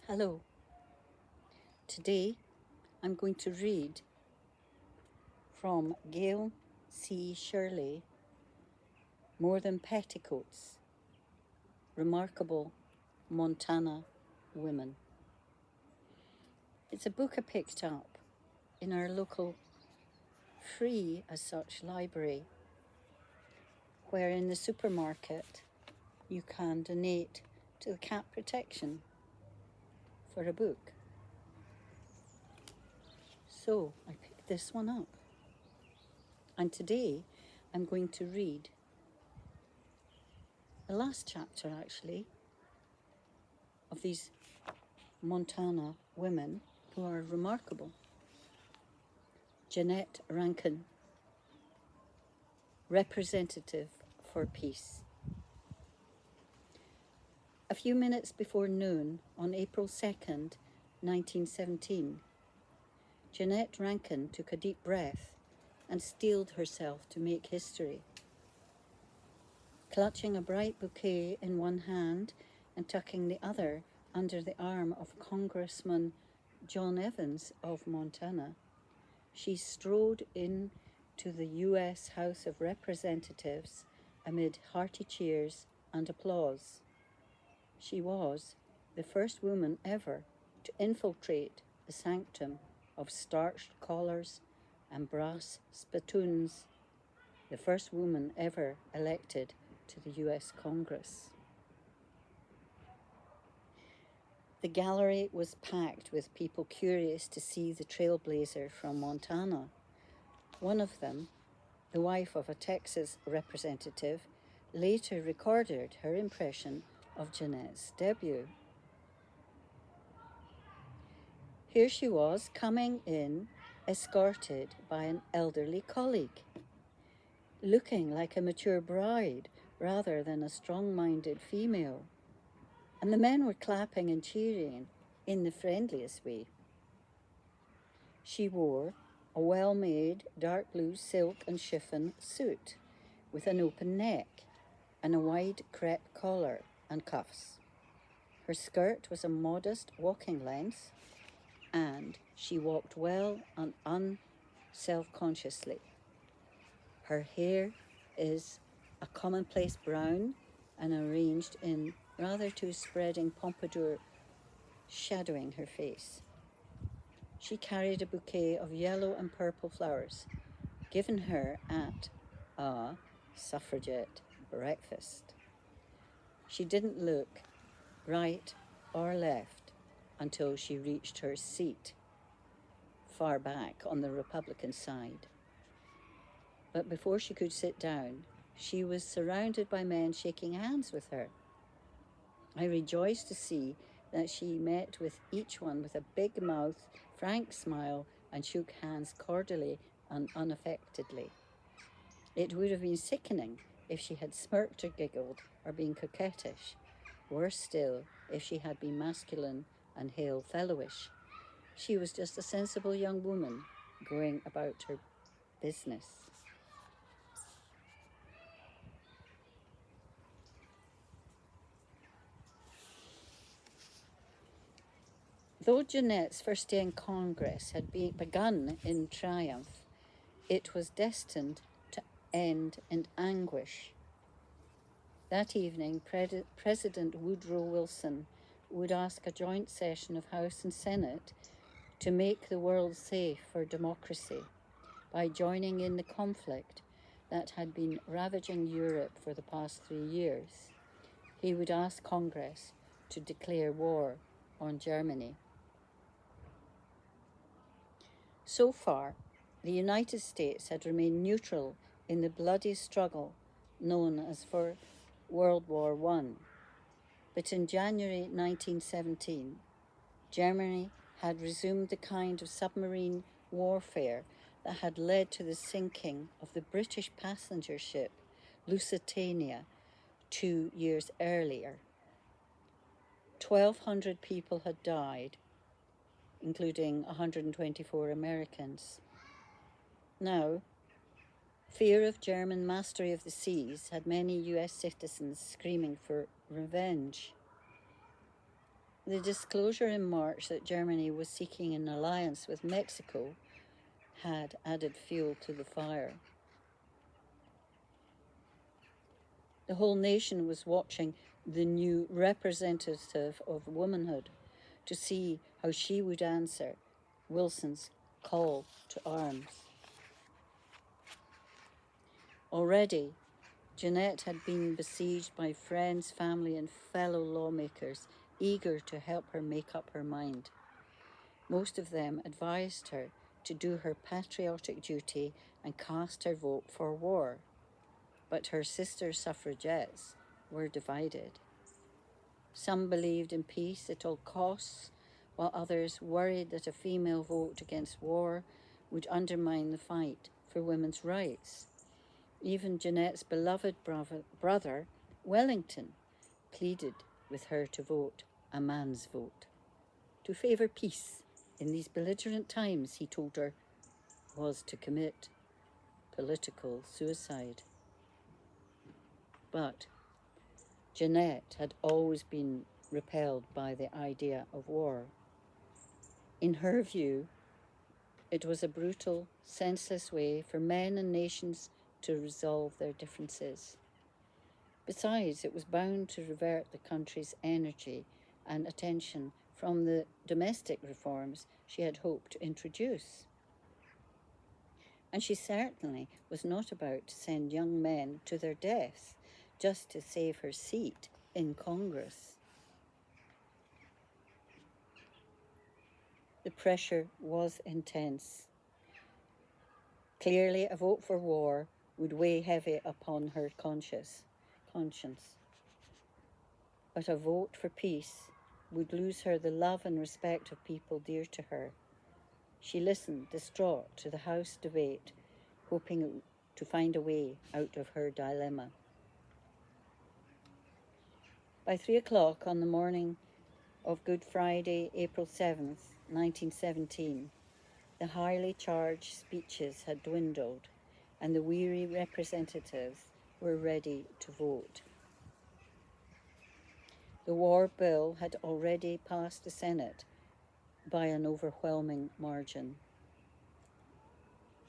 Hello. Today I'm going to read from Gayle C. Shirley, More Than Petticoats, Remarkable Montana Women. It's a book I picked up in our local free as such library, where in the supermarket you can donate to the cat protection for a book. So I picked this one up. And today I'm going to read the last chapter, actually, of these Montana women who are remarkable. Jeannette Rankin, Representative for Peace. A few minutes before noon on April 2nd, 1917, Jeannette Rankin took a deep breath and steeled herself to make history. Clutching a bright bouquet in one hand and tucking the other under the arm of Congressman John Evans of Montana, she strode in to the U.S. House of Representatives amid hearty cheers and applause. She was the first woman ever to infiltrate the sanctum of starched collars and brass spittoons, the first woman ever elected to the U.S. Congress. The gallery was packed with people curious to see the trailblazer from Montana. One of them, the wife of a Texas representative, later recorded her impression of Jeannette's debut. Here she was, coming in, escorted by an elderly colleague, looking like a mature bride rather than a strong-minded female, and the men were clapping and cheering in the friendliest way. She wore a well-made dark blue silk and chiffon suit with an open neck and a wide crepe collar and cuffs. Her skirt was a modest walking length, and she walked well and unself-consciously. Her hair is a commonplace brown and arranged in rather too spreading pompadour, shadowing her face. She carried a bouquet of yellow and purple flowers, given her at a suffragette breakfast. She didn't look right or left until she reached her seat, far back on the Republican side. But before she could sit down, she was surrounded by men shaking hands with her. I rejoiced to see that she met with each one with a big mouth, frank smile, and shook hands cordially and unaffectedly. It would have been sickening if she had smirked or giggled or been coquettish. Worse still, if she had been masculine and hail-fellowish. She was just a sensible young woman going about her business. Though Jeannette's first day in Congress had begun in triumph, it was destined to end in anguish. That evening, President Woodrow Wilson would ask a joint session of House and Senate to make the world safe for democracy by joining in the conflict that had been ravaging Europe for the past 3 years. He would ask Congress to declare war on Germany. So far, the United States had remained neutral in the bloody struggle known as for World War I. But in January 1917, Germany had resumed the kind of submarine warfare that had led to the sinking of the British passenger ship Lusitania 2 years earlier. 1,200 people had died, including 124 Americans. Now, fear of German mastery of the seas had many US citizens screaming for revenge. The disclosure in March that Germany was seeking an alliance with Mexico had added fuel to the fire. The whole nation was watching the new representative of womanhood to see how she would answer Wilson's call to arms. Already, Jeannette had been besieged by friends, family, and fellow lawmakers eager to help her make up her mind. Most of them advised her to do her patriotic duty and cast her vote for war. But her sister suffragettes were divided. Some believed in peace at all costs, while others worried that a female vote against war would undermine the fight for women's rights. Even Jeannette's beloved brother, Wellington, pleaded with her to vote a man's vote. To favour peace in these belligerent times, he told her, was to commit political suicide. But Jeannette had always been repelled by the idea of war. In her view, it was a brutal, senseless way for men and nations to resolve their differences. Besides, it was bound to divert the country's energy and attention from the domestic reforms she had hoped to introduce. And she certainly was not about to send young men to their deaths just to save her seat in Congress. The pressure was intense. Clearly, a vote for war would weigh heavy upon her conscience. But a vote for peace would lose her the love and respect of people dear to her. She listened, distraught, to the House debate, hoping to find a way out of her dilemma. By 3 o'clock on the morning of Good Friday, April 7th, 1917, the highly charged speeches had dwindled, and the weary representatives were ready to vote. The war bill had already passed the Senate by an overwhelming margin.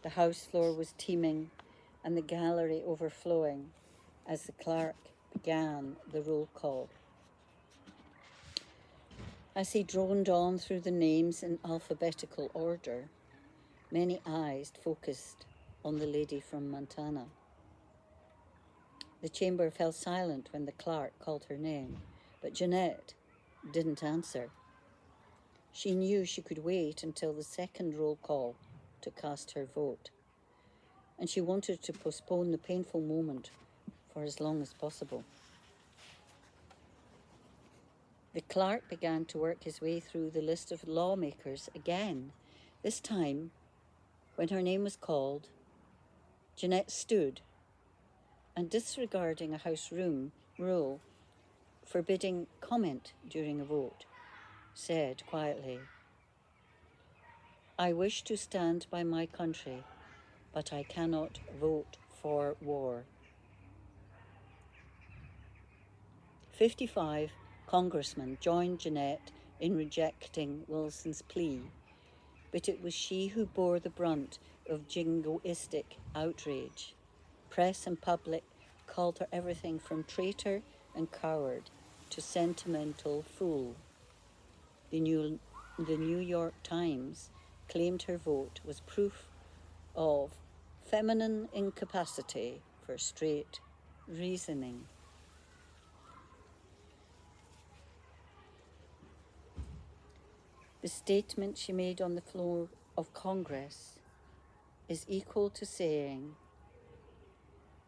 The House floor was teeming and the gallery overflowing as the clerk began the roll call. As he droned on through the names in alphabetical order, many eyes focused on the lady from Montana. The chamber fell silent when the clerk called her name, but Jeannette didn't answer. She knew she could wait until the second roll call to cast her vote, and she wanted to postpone the painful moment for as long as possible. The clerk began to work his way through the list of lawmakers again. This time, when her name was called, Jeannette stood and, disregarding a House rule forbidding comment during a vote, said quietly, "I wish to stand by my country, but I cannot vote for war." 55 congressmen joined Jeannette in rejecting Wilson's plea, but it was she who bore the brunt of jingoistic outrage. Press and public called her everything from traitor and coward to sentimental fool. The New York Times claimed her vote was proof of feminine incapacity for straight reasoning. The statement she made on the floor of Congress is equal to saying,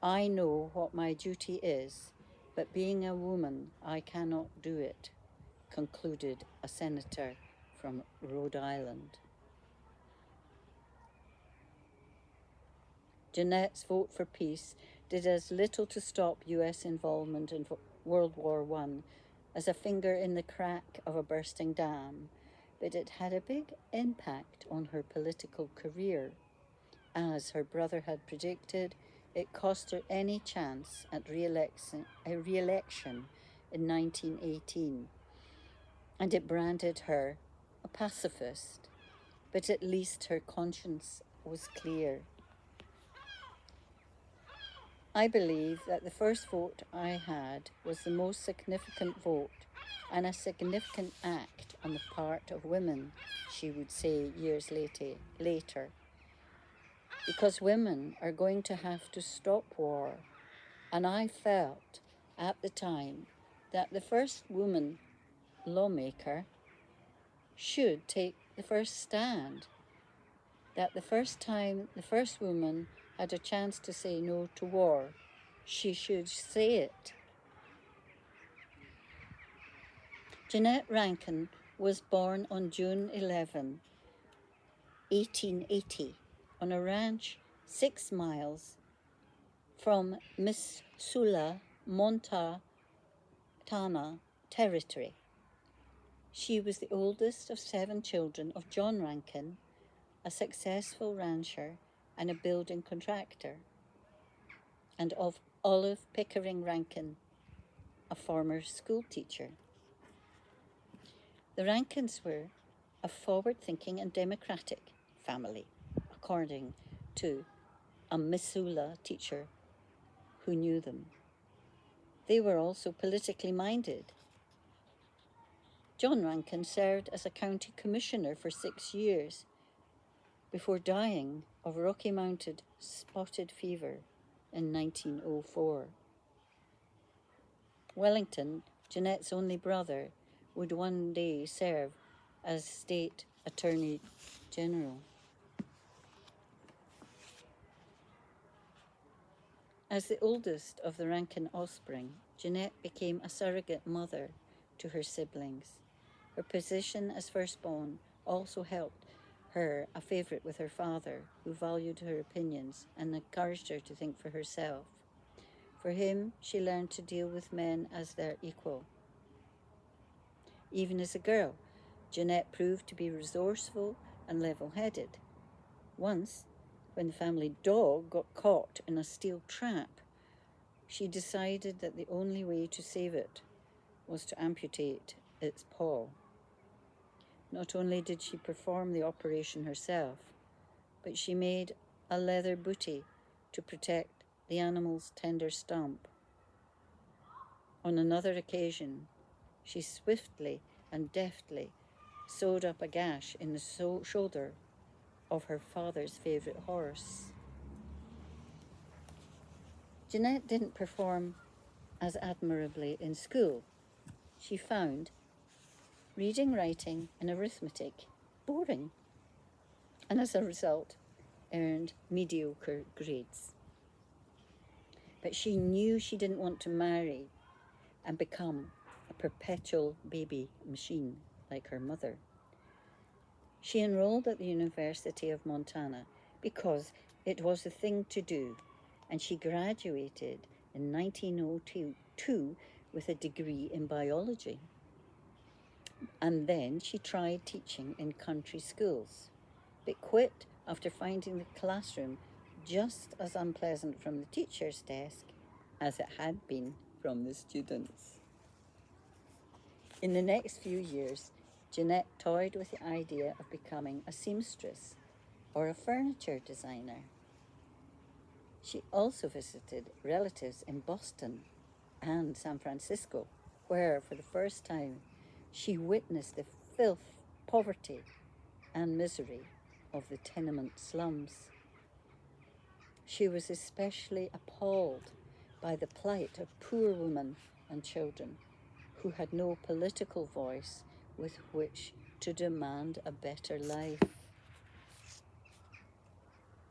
"I know what my duty is, but being a woman, I cannot do it," concluded a senator from Rhode Island. Jeannette's vote for peace did as little to stop US involvement in World War I as a finger in the crack of a bursting dam, but it had a big impact on her political career. As her brother had predicted, it cost her any chance at re-election in 1918. and it branded her a pacifist, but at least her conscience was clear. I believe that the first vote I had was the most significant vote and a significant act on the part of women, she would say years later, because women are going to have to stop war. And I felt at the time that the first woman lawmaker should take the first stand, that the first time the first woman had a chance to say no to war, she should say it. Jeannette Rankin was born on June 11, 1880, on a ranch 6 miles from Missoula, Montana Territory. She was the oldest of 7 children of John Rankin, a successful rancher and a building contractor, and of Olive Pickering Rankin, a former school teacher. The Rankins were a forward-thinking and democratic family, according to a Missoula teacher who knew them. They were also politically minded. John Rankin served as a county commissioner for 6 years before dying of Rocky Mountain spotted fever in 1904. Wellington, Jeanette's only brother, would one day serve as state attorney general. As the oldest of the Rankin offspring, Jeannette became a surrogate mother to her siblings. Her position as firstborn also helped her a favourite with her father, who valued her opinions and encouraged her to think for herself. For him, she learned to deal with men as their equal. Even as a girl, Jeannette proved to be resourceful and level-headed. Once, when the family dog got caught in a steel trap, she decided that the only way to save it was to amputate its paw. Not only did she perform the operation herself, but she made a leather bootie to protect the animal's tender stump. On another occasion, she swiftly and deftly sewed up a gash in the shoulder of her father's favourite horse. Jeannette didn't perform as admirably in school. She found reading, writing, and arithmetic boring, and as a result, earned mediocre grades. But she knew she didn't want to marry and become a perpetual baby machine like her mother. She enrolled at the University of Montana because it was the thing to do, and she graduated in 1902 with a degree in biology. And then she tried teaching in country schools, but quit after finding the classroom just as unpleasant from the teacher's desk as it had been from the students. In the next few years, Jeannette toyed with the idea of becoming a seamstress or a furniture designer. She also visited relatives in Boston and San Francisco, where, for the first time, she witnessed the filth, poverty, and misery of the tenement slums. She was especially appalled by the plight of poor women and children who had no political voice with which to demand a better life.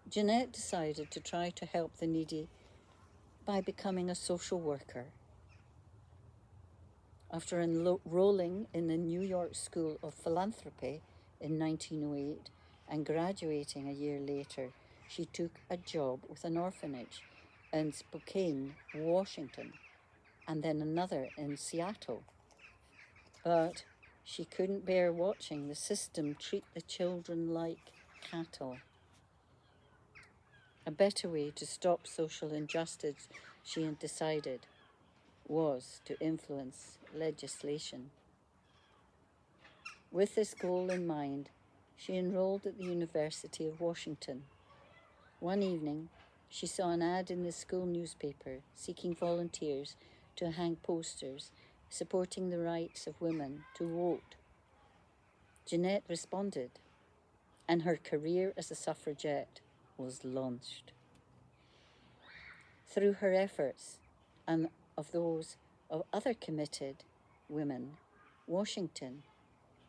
Jeannette decided to try to help the needy by becoming a social worker. After enrolling in the New York School of Philanthropy in 1908 and graduating a year later, she took a job with an orphanage in Spokane, Washington, and then another in Seattle. But she couldn't bear watching the system treat the children like cattle. A better way to stop social injustice, she had decided, was to influence legislation. With this goal in mind, she enrolled at the University of Washington. One evening, she saw an ad in the school newspaper seeking volunteers to hang posters supporting the rights of women to vote. Jeannette responded, and her career as a suffragette was launched. Through her efforts and of those of other committed women, Washington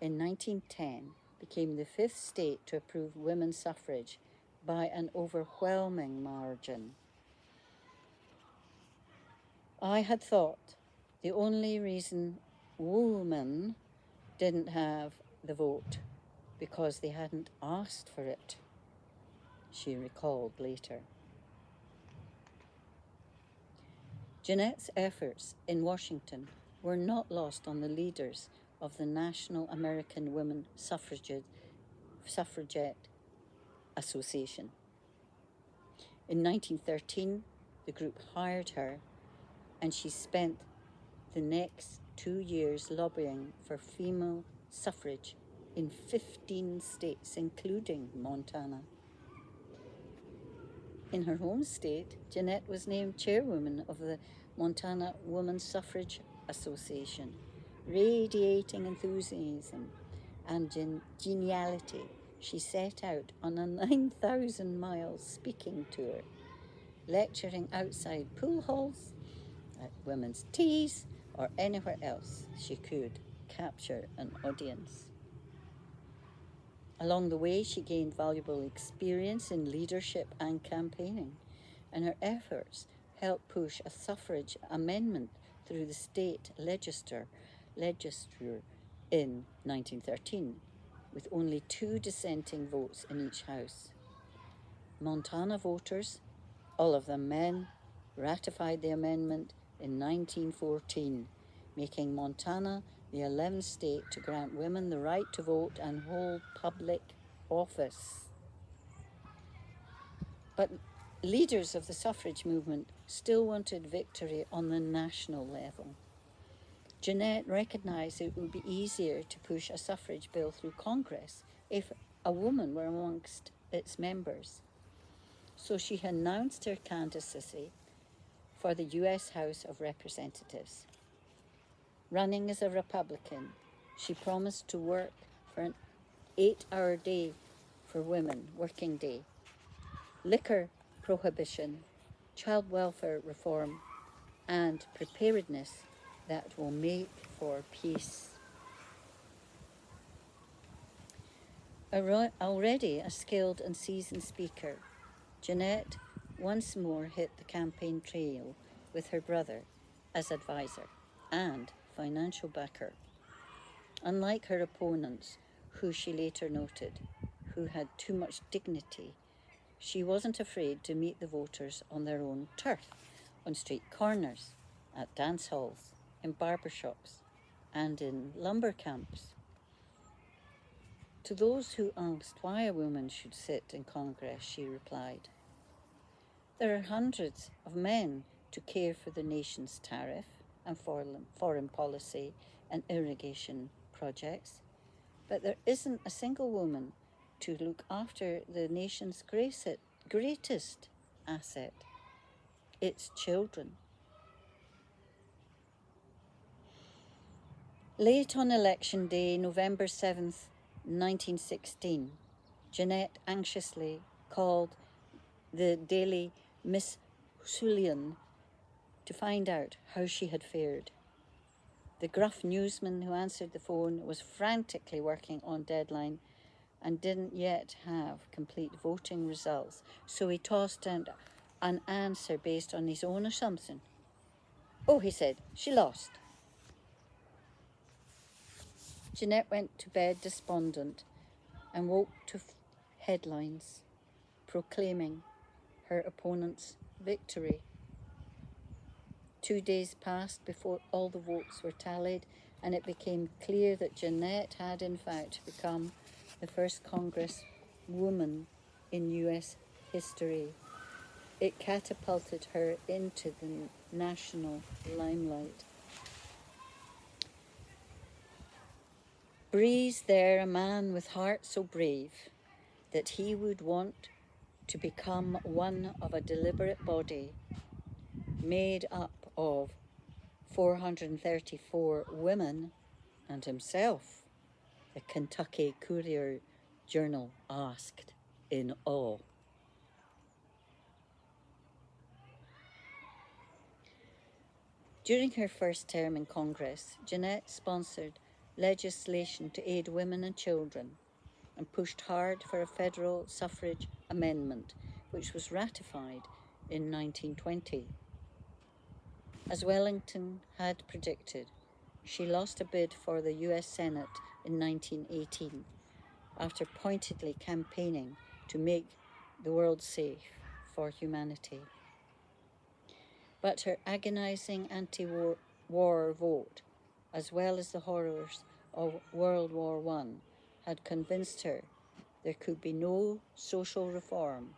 in 1910 became the 5th state to approve women's suffrage by an overwhelming margin. I had thought the only reason women didn't have the vote because they hadn't asked for it, she recalled later. Jeannette's efforts in Washington were not lost on the leaders of the National American Women Suffragette Association. In 1913, the group hired her, and she spent the next 2 years lobbying for female suffrage in 15 states, including Montana. In her home state, Jeannette was named chairwoman of the Montana Women's Suffrage Association. Radiating enthusiasm and geniality, she set out on a 9,000-mile speaking tour, lecturing outside pool halls, at women's teas, or anywhere else she could capture an audience. Along the way, she gained valuable experience in leadership and campaigning, and her efforts helped push a suffrage amendment through the state legislature in 1913, with only 2 dissenting votes in each house. Montana voters, all of them men, ratified the amendment in 1914, making Montana the 11th state to grant women the right to vote and hold public office. But leaders of the suffrage movement still wanted victory on the national level. Jeannette recognized it would be easier to push a suffrage bill through Congress if a woman were amongst its members. So she announced her candidacy for the U.S. House of Representatives. Running as a Republican, she promised to work for an 8-hour day for women, working day, liquor prohibition, child welfare reform, and preparedness that will make for peace. Already a skilled and seasoned speaker, Jeannette once more hit the campaign trail with her brother as advisor and financial backer. Unlike her opponents, who she later noted, who had too much dignity, she wasn't afraid to meet the voters on their own turf, on street corners, at dance halls, in barbershops, and in lumber camps. To those who asked why a woman should sit in Congress, she replied, "There are hundreds of men to care for the nation's tariff and foreign policy and irrigation projects, but there isn't a single woman to look after the nation's greatest asset, its children." Late on election day, November 7th, 1916, Jeannette anxiously called the daily Miss Sullivan to find out how she had fared. The gruff newsman who answered the phone was frantically working on deadline and didn't yet have complete voting results, so he tossed out an answer based on his own assumption. "Oh," he said, "she lost." Jeannette went to bed despondent and woke to headlines proclaiming her opponent's victory. 2 days passed before all the votes were tallied, and it became clear that Jeannette had in fact become the first Congresswoman in U.S. history. It catapulted her into the national limelight. Breathes there a man with heart so brave that he would want to become one of a deliberate body made up of 434 women and himself, the Kentucky Courier Journal asked in awe. During her first term in Congress, Jeannette sponsored legislation to aid women and children and pushed hard for a federal suffrage amendment, which was ratified in 1920. As Wellington had predicted, she lost a bid for the US Senate in 1918 after pointedly campaigning to make the world safe for humanity. But her agonizing anti-war vote, as well as the horrors of World War I, had convinced her there could be no social reform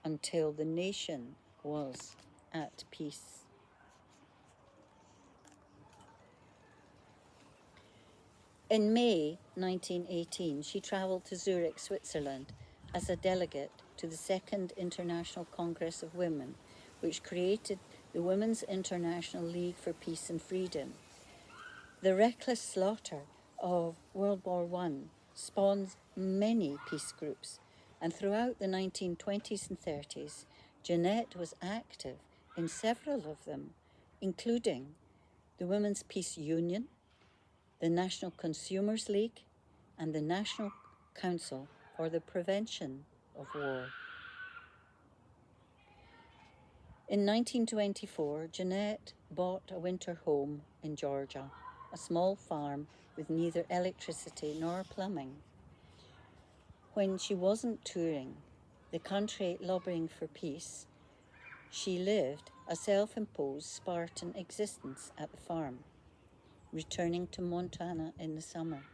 until the nation was at peace. In May 1918, she travelled to Zurich, Switzerland, as a delegate to the Second International Congress of Women, which created the Women's International League for Peace and Freedom. The reckless slaughter of World War I spawned many peace groups, and throughout the 1920s and 30s, Jeannette was active in several of them, including the Women's Peace Union, the National Consumers League, and the National Council for the Prevention of War. In 1924, Jeannette bought a winter home in Georgia, a small farm with neither electricity nor plumbing. When she wasn't touring the country lobbying for peace, she lived a self-imposed Spartan existence at the farm, returning to Montana in the summer.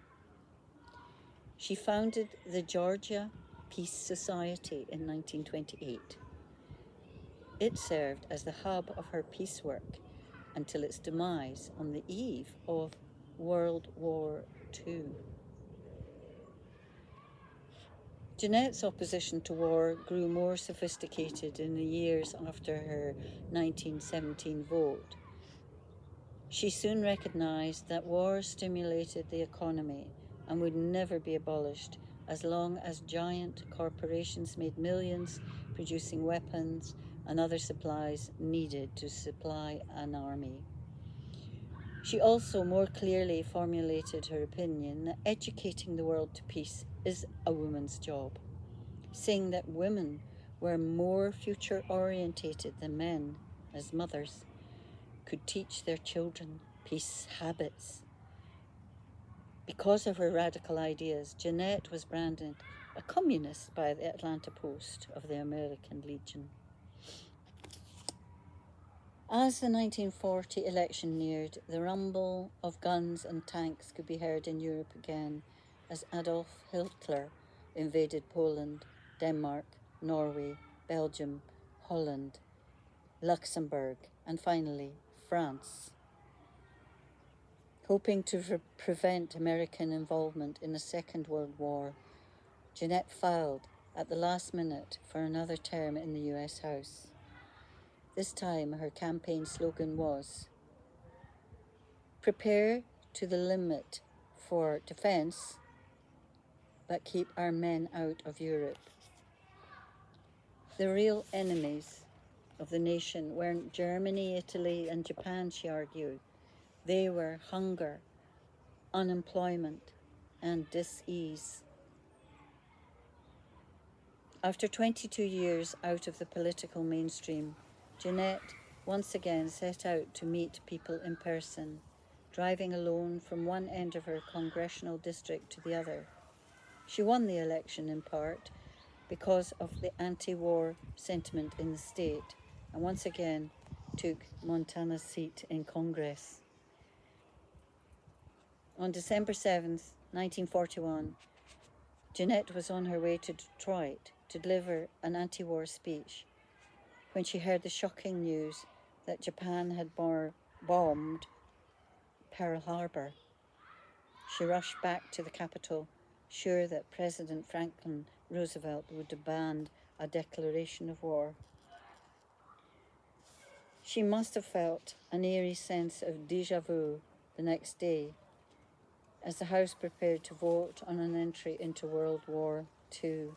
She founded the Georgia Peace Society in 1928. It served as the hub of her peace work until its demise on the eve of World War II. Jeannette's opposition to war grew more sophisticated in the years after her 1917 vote. She soon recognized that war stimulated the economy and would never be abolished as long as giant corporations made millions producing weapons and other supplies needed to supply an army. She also more clearly formulated her opinion that educating the world to peace is a woman's job, saying that women were more future-orientated than men as mothers, could teach their children peace habits. Because of her radical ideas, Jeannette was branded a communist by the Atlanta Post of the American Legion. As the 1940 election neared, the rumble of guns and tanks could be heard in Europe again as Adolf Hitler invaded Poland, Denmark, Norway, Belgium, Holland, Luxembourg, and finally France. Hoping to prevent American involvement in the Second World War, Jeannette filed at the last minute for another term in the US House. This time her campaign slogan was, "Prepare to the limit for defense, but keep our men out of Europe." The real enemies of the nation weren't Germany, Italy, and Japan, she argued. They were hunger, unemployment, and dis-ease. After 22 years out of the political mainstream, Jeannette once again set out to meet people in person, driving alone from one end of her congressional district to the other. She won the election in part because of the anti-war sentiment in the state, and once again took Montana's seat in Congress. On December 7th, 1941, Jeannette was on her way to Detroit to deliver an anti-war speech when she heard the shocking news that Japan had bombed Pearl Harbor. She rushed back to the Capitol, sure that President Franklin Roosevelt would demand a declaration of war. She must have felt an eerie sense of déjà vu the next day as the House prepared to vote on an entry into World War II.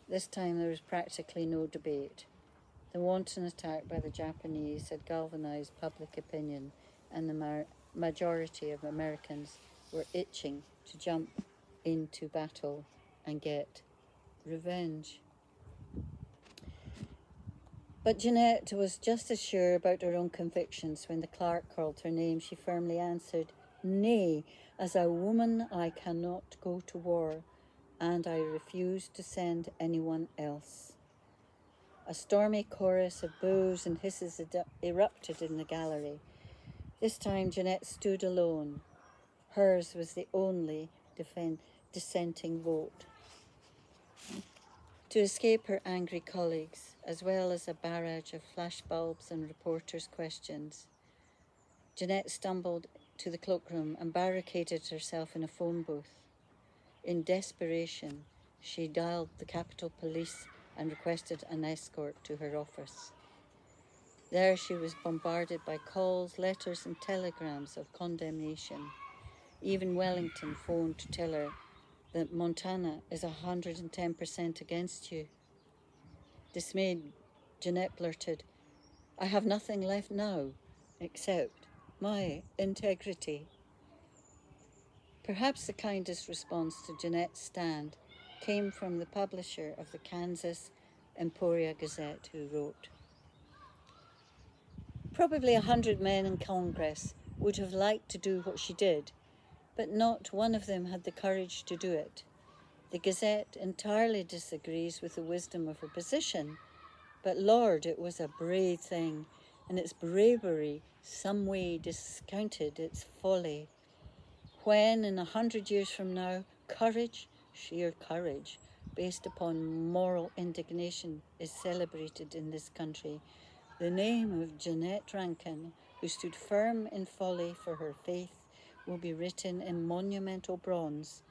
This time there was practically no debate. The wanton attack by the Japanese had galvanized public opinion, and the majority of Americans were itching to jump into battle and get revenge. But Jeannette was just as sure about her own convictions. When the clerk called her name, she firmly answered, "Nay, as a woman I cannot go to war, and I refuse to send anyone else." A stormy chorus of boos and hisses erupted in the gallery. This time Jeannette stood alone. Hers was the only dissenting vote. To escape her angry colleagues, as well as a barrage of flashbulbs and reporters' questions, Jeannette stumbled to the cloakroom and barricaded herself in a phone booth. In desperation, she dialed the Capitol Police and requested an escort to her office. There she was bombarded by calls, letters, and telegrams of condemnation. Even Wellington phoned to tell her that Montana is 110% against you. Dismayed, Jeannette blurted, "I have nothing left now except my integrity." Perhaps the kindest response to Jeannette's stand came from the publisher of the Kansas Emporia Gazette, who wrote, "Probably 100 men in Congress would have liked to do what she did, but not one of them had the courage to do it. The Gazette entirely disagrees with the wisdom of her position, but Lord, it was a brave thing, and its bravery some way discounted its folly. When, in 100 years from now, courage, sheer courage, based upon moral indignation, is celebrated in this country, the name of Jeannette Rankin, who stood firm in folly for her faith, will be written in monumental bronze,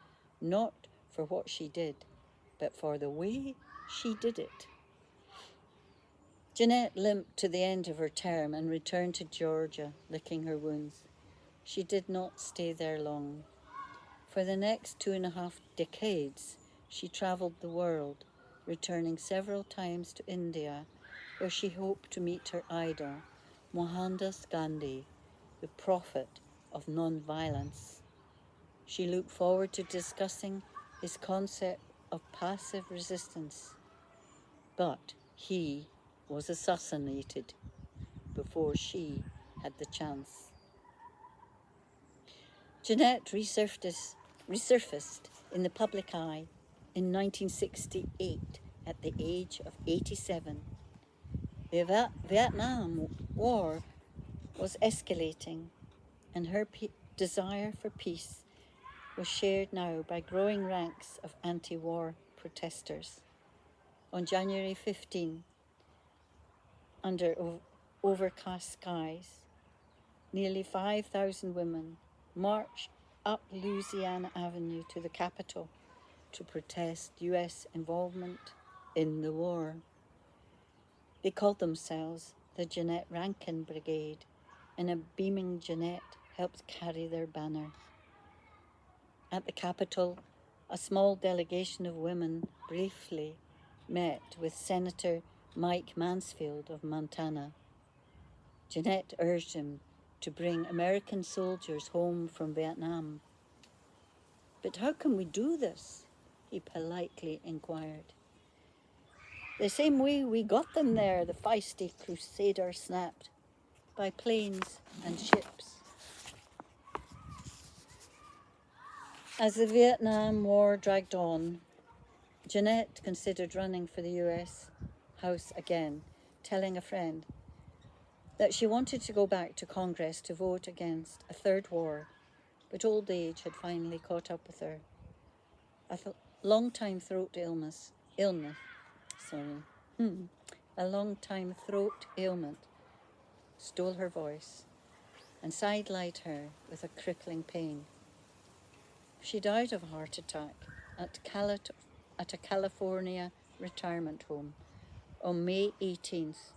not for what she did, but for the way she did it." Jeannette limped to the end of her term and returned to Georgia, licking her wounds. She did not stay there long. For the next 2.5 decades, she traveled the world, returning several times to India, where she hoped to meet her idol, Mohandas Gandhi, the prophet of non-violence. She looked forward to discussing his concept of passive resistance, but he was assassinated before she had the chance. Jeannette resurfaced in the public eye in 1968 at the age of 87. The Vietnam War was escalating, and her desire for peace was shared now by growing ranks of anti-war protesters. On January 15, under overcast skies, nearly 5,000 women marched up Louisiana Avenue to the Capitol to protest U.S. involvement in the war. They called themselves the Jeannette Rankin Brigade, and a beaming Jeannette helped carry their banner. At the Capitol, a small delegation of women briefly met with Senator Mike Mansfield of Montana. Jeannette urged him to bring American soldiers home from Vietnam. "But how can we do this?" he politely inquired. "The same way we got them there," the feisty crusader snapped, "by planes and ships." As the Vietnam War dragged on, Jeannette considered running for the U.S. House again, telling a friend that she wanted to go back to Congress to vote against a third war, but old age had finally caught up with her. A long-time throat ailment stole her voice and sidelighted her with a crippling pain. She died of a heart attack at a California retirement home on May 18th,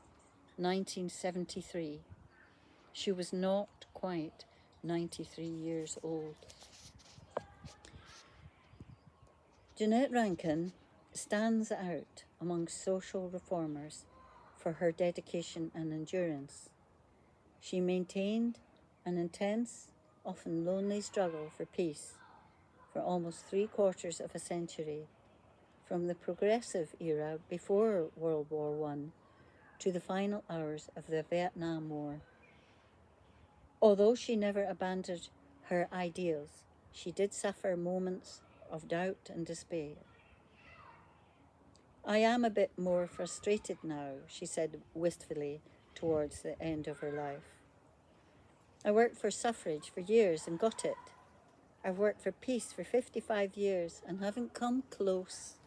1973. She was not quite 93 years old. Jeannette Rankin stands out among social reformers for her dedication and endurance. She maintained an intense, often lonely struggle for peace for almost 3/4 of a century, from the progressive era before World War I to the final hours of the Vietnam War. Although she never abandoned her ideals, she did suffer moments of doubt and despair. "I am a bit more frustrated now," she said wistfully towards the end of her life. "I worked for suffrage for years and got it. I've worked for peace for 55 years and haven't come close."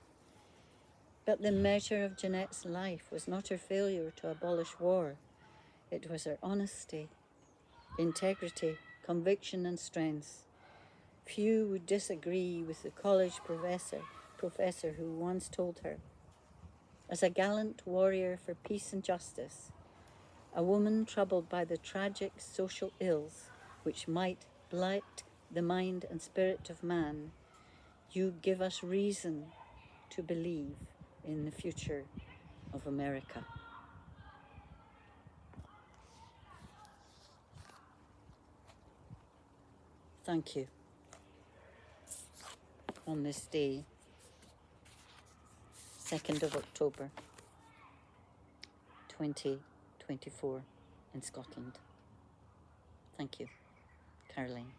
But the measure of Jeannette's life was not her failure to abolish war. It was her honesty, integrity, conviction and strength. Few would disagree with the college professor who once told her, "As a gallant warrior for peace and justice, a woman troubled by the tragic social ills which might blight the mind and spirit of man, you give us reason to believe in the future of America." Thank you. On this day, 2nd of October, 2024 in Scotland. Thank you, Caroline.